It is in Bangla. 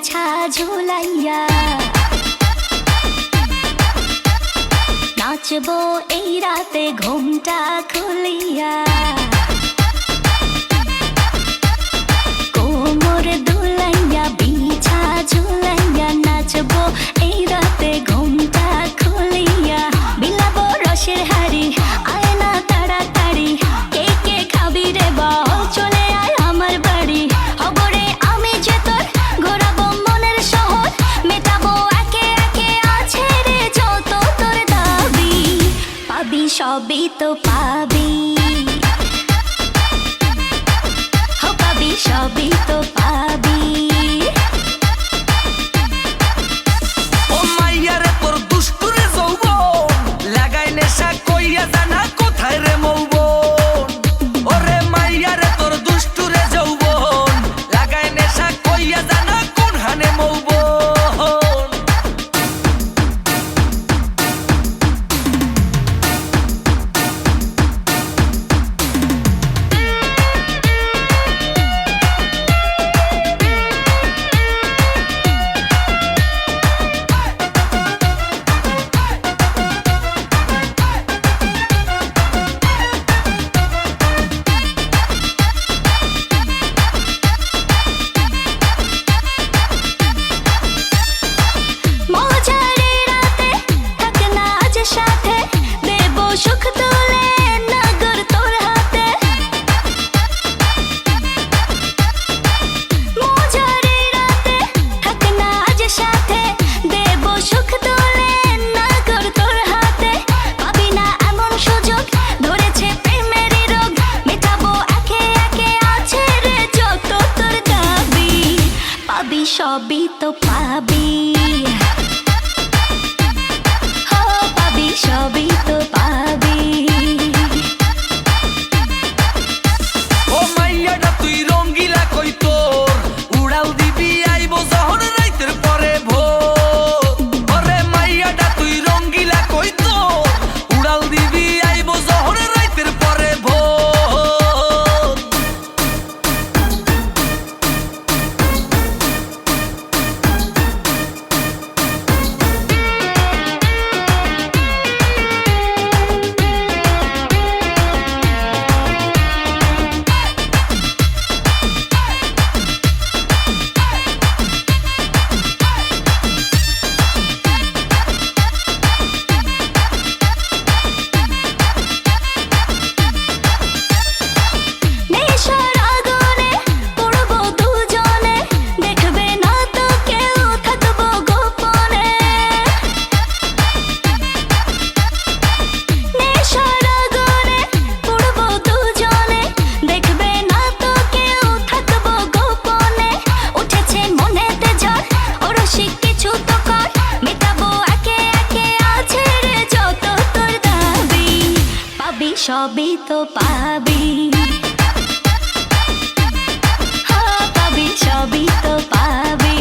বিছা ঝুলাইয়া নাচবো এই রাতে ঘুমটা খুলিয়া কোমর দুলাইয়া বিছা ঝুলাইয়া নাচবো এই রাতে ঘুমটা খুলিয়া বিলাবো রসের হাড়ি আয় না তাড়াতাড়ি কে কে খাবি রে বল চলে আয় আমার বাড়ি হবরে আমি যে তোর ঘোরাবো মনের শহর মেটাবো একে একে আছে রে যত তোর দাবি পাবি সবই তো পাবি পাবি সবই তো পাবি ও মাইয়া রে তোর দুষ্টুরে যৌবন লাগাই নেশা কইয়া জানা কোথায় রে মৌবন ওরে মাইয়া রে তোর দুষ্টুরে যৌবন লাগাই নেশা কইয়া জানা কোন হানে মৌবন সুখ তুলে নগর তোর হাতে মজারে রাতে থাক না আজ সাথে দেব সুখ তুলে নগর তোর হাতে পাবি না এমন সুযোগ ধরেছে প্রেমের রোগ মেটাবো একে একে আছে রে যত তোর দাবি পাবি সবই তো পাবি পাবি সবই তো পাবি ও মাইয়াটা তুই রঙ্গিলা কই তোর উড়াল দিবি আইবো যখন রাইতের পরে ভোর ওরে মাইয়াটা তুই রঙ্গিলা কই তোর উড়াল দিবি আইবো যখন রাইতের পরে ভোর নেশার আগুনে পড়বো দুজনে দেখবে না তো কেউ থাকবো গোপনে নেশার আগুনে পড়বো দুজনে দেখবে না তো কেউ থাকবো গোপনে উঠেছে মনেতে ঝড় অরসিক কিছু তো কর মেটাবো একে একে আছে রে যত তোর দাবি পাবি সবই তো পাবি পাবি সবই তো পাবি